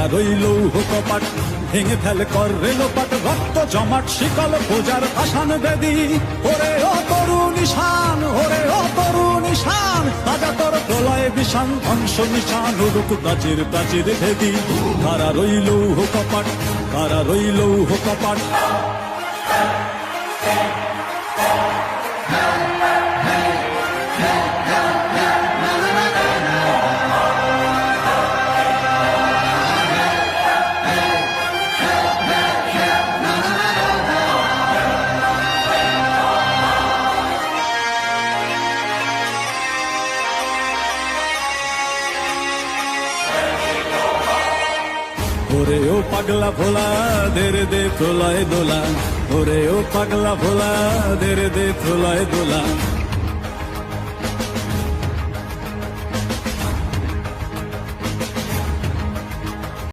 কাটা রইল কপাট, ভেঙে ফেলে কর রেলোপাট, রক্ত জমাট শিকল পূজার ভাসান বেদি। ওরে ও তরুণ ঈশান, ওরে ও তরুণ ঈশান, তাজা তোর প্রলয় বিষান, ধ্বংস নিশান উড়ুক প্রাচীর প্রাচীর ভেদি। কারা রইল কপাট, কারা রইল কপাট। ওরে ও পাগলা ভোলা দেরে দে প্রলয় দোলা, ওরে ও পাগলা ভোলা দেরে দে প্রলয় দোলা।